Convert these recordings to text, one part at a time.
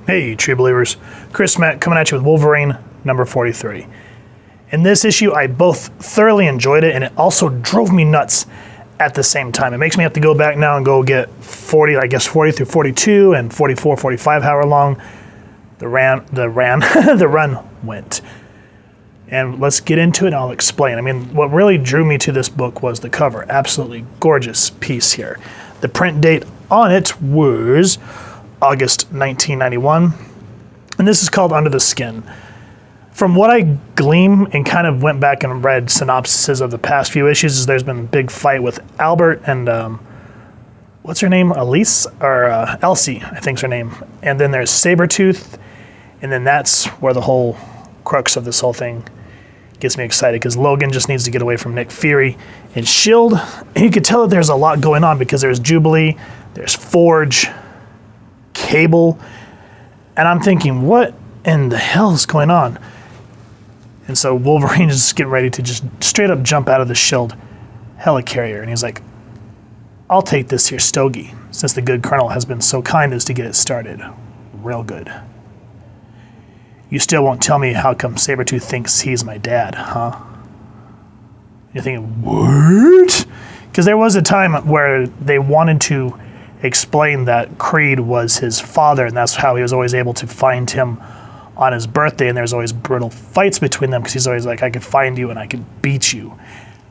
Hey, True Believers. Chris Matt coming at you with Wolverine number 43. In this issue, I both thoroughly enjoyed it, and it also drove me nuts at the same time. It makes me have to go back now and go get 40 through 42 and 44, 45, however long the run went. And let's get into it and I'll explain. I mean, what really drew me to this book was the cover. Absolutely gorgeous piece here. The print date on it was August 1991, and this is called Under the Skin. From what I glean and kind of went back and read synopsises of the past few issues, there's been a big fight with Albert and what's her name? Elsie, I think's her name. And then there's Sabretooth, and then that's where the whole crux of this whole thing gets me excited, because Logan just needs to get away from Nick Fury and S.H.I.E.L.D. And you can tell that there's a lot going on, because there's Jubilee, there's Forge, Cable, and I'm thinking, what in the hell is going on? And so Wolverine is just getting ready to just straight up jump out of the S.H.I.E.L.D. helicarrier, and he's like, I'll take this here stogie, since the good colonel has been so kind as to get it started real good. You still won't tell me how come Sabretooth thinks he's my dad, huh? You're thinking, what? Because there was a time where they wanted to explain that Creed was his father, and that's how he was always able to find him on his birthday, and there's always brutal fights between them, because he's always like, I could find you and I could beat you.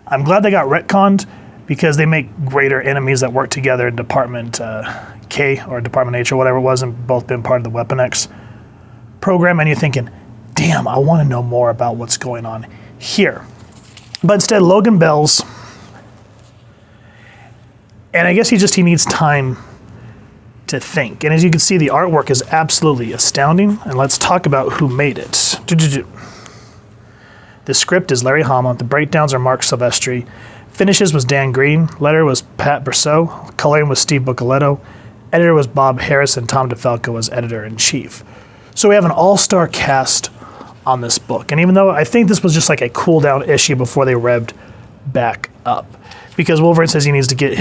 I'm glad they got retconned, because they make greater enemies that work together in Department K or Department H or whatever it was, and both been part of the Weapon X program, and you're thinking, damn, I want to know more about what's going on here. But instead, Logan bells, and I guess he needs time to think. And as you can see, the artwork is absolutely astounding, and let's talk about who made it. The script is Larry Hama, the breakdowns are Mark Silvestri, finishes was Dan Green, letter was Pat Brousseau, coloring was Steve Buccoletto, editor was Bob Harris, and Tom DeFalco was editor-in-chief. So we have an all-star cast on this book. And even though I think this was just like a cool-down issue before they revved back up, because Wolverine says he needs to get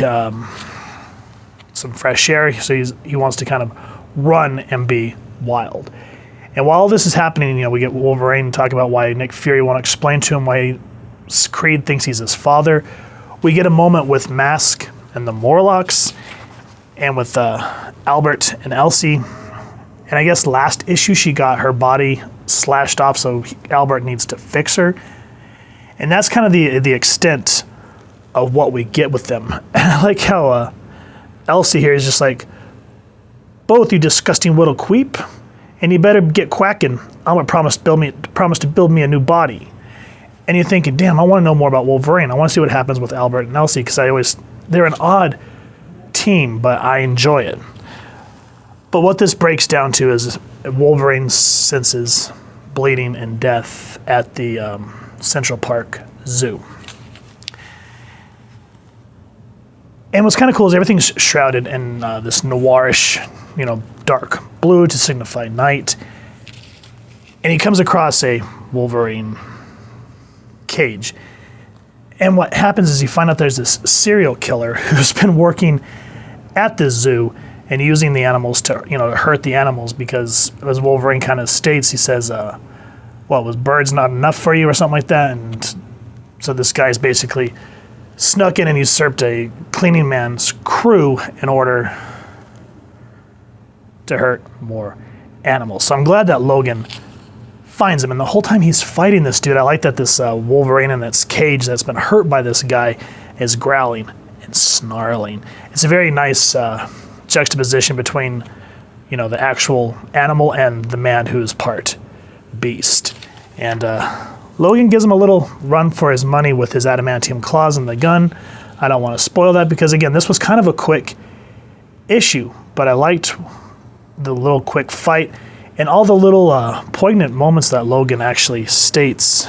some fresh air, so he wants to kind of run and be wild. And while all this is happening, we get Wolverine talk about why Nick Fury won't explain to him why Creed thinks he's his father. We get a moment with Mask and the Morlocks, and with Albert and Elsie. And I guess last issue she got her body slashed off, so Albert needs to fix her. And that's kind of the extent of what we get with them. And I like how Elsie here is just like, both you disgusting little queep, and you better get quacking. Albert promised to build me a new body. And you're thinking, damn, I want to know more about Wolverine. I want to see what happens with Albert and Elsie, because they're an odd team, but I enjoy it. But what this breaks down to is Wolverine senses bleeding and death at the Central Park Zoo. And what's kind of cool is everything's shrouded in this noirish, dark blue to signify night. And he comes across a Wolverine cage. And what happens is you find out there's this serial killer who's been working at this zoo and using the animals to hurt the animals, because as Wolverine kind of states, he says, was birds not enough for you or something like that? And so this guy's basically snuck in and usurped a cleaning man's crew in order to hurt more animals. So I'm glad that Logan finds him, and the whole time he's fighting this dude, I like that this Wolverine in this cage that's been hurt by this guy is growling and snarling. It's a very nice juxtaposition between, the actual animal and the man who's part beast. And Logan gives him a little run for his money with his adamantium claws and the gun. I don't want to spoil that, because again, this was kind of a quick issue, but I liked the little quick fight and all the little poignant moments that Logan actually states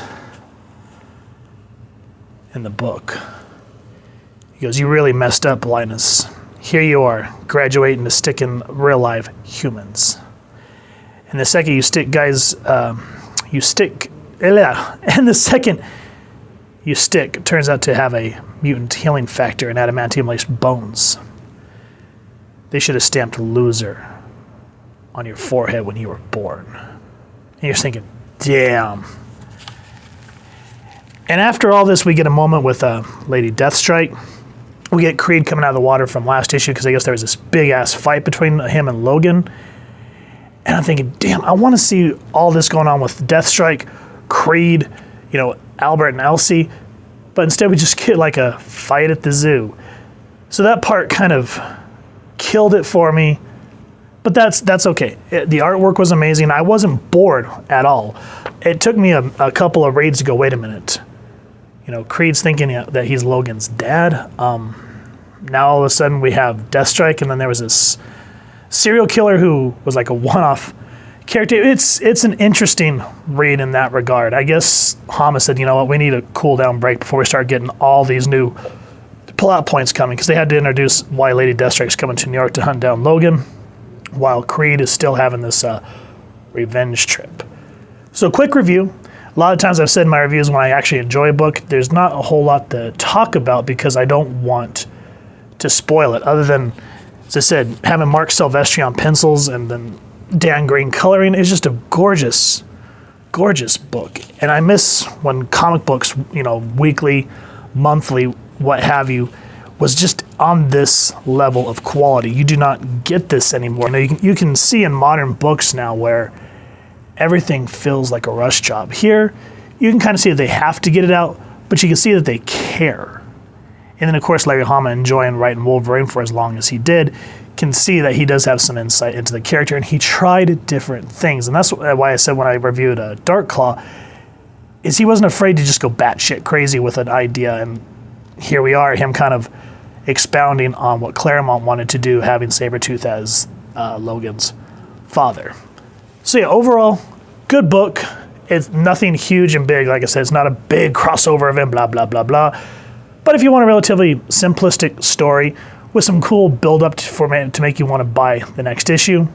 in the book. He goes, "You really messed up, Linus. Here you are, graduating to stick in real live humans. And the second you stick, and the second you stick turns out to have a mutant healing factor and adamantium-laced bones. They should have stamped loser on your forehead when you were born. And you're thinking, damn. And after all this, we get a moment with Lady Deathstrike. We get Creed coming out of the water from last issue because I guess there was this big-ass fight between him and Logan. And I'm thinking, damn, I want to see all this going on with Deathstrike, Creed, Albert and Elsie. But instead we just get like a fight at the zoo. So that part kind of killed it for me. But that's okay. The artwork was amazing. I wasn't bored at all. It took me a couple of reads to go, wait a minute. Creed's thinking that he's Logan's dad. Now all of a sudden we have Deathstrike, and then there was this serial killer who was like a one-off character. It's an interesting read in that regard. I guess Hama said, you know what, we need a cool down break before we start getting all these new plot points coming, because they had to introduce why Lady Deathstrike's coming to New York to hunt down Logan, while Creed is still having this revenge trip. So quick review. A lot of times I've said in my reviews when I actually enjoy a book, there's not a whole lot to talk about because I don't want to spoil it, other than, as I said, having Mark Silvestri on pencils and then Dan Green coloring is just a gorgeous, gorgeous book. And I miss when comic books, weekly, monthly, what have you, was just on this level of quality. You do not get this anymore. You can see in modern books now where everything feels like a rush job. Here, you can kind of see that they have to get it out, but you can see that they care. And then, of course, Larry Hama, enjoying writing Wolverine for as long as he did, can see that he does have some insight into the character, and he tried different things. And that's why I said when I reviewed Dark Claw, is he wasn't afraid to just go batshit crazy with an idea. And here we are, him kind of expounding on what Claremont wanted to do, having Sabretooth as Logan's father. So yeah, overall, good book. It's nothing huge and big. Like I said, it's not a big crossover event, blah, blah, blah, blah. But if you want a relatively simplistic story with some cool build-up to make you want to buy the next issue,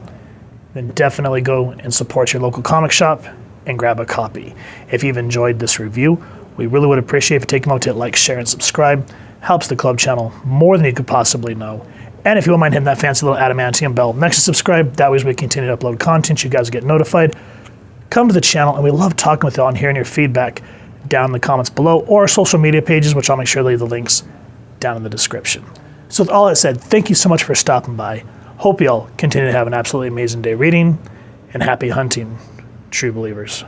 then definitely go and support your local comic shop and grab a copy. If you've enjoyed this review, we really would appreciate if you take a moment to hit like, share, and subscribe. Helps the club channel more than you could possibly know. And if you won't mind hitting that fancy little adamantium bell next to subscribe, that way as we continue to upload content, you guys get notified. Come to the channel, and we love talking with you and hearing your feedback down in the comments below, or our social media pages, which I'll make sure to leave the links down in the description. So with all that said, thank you so much for stopping by. Hope you all continue to have an absolutely amazing day reading, and happy hunting, true believers.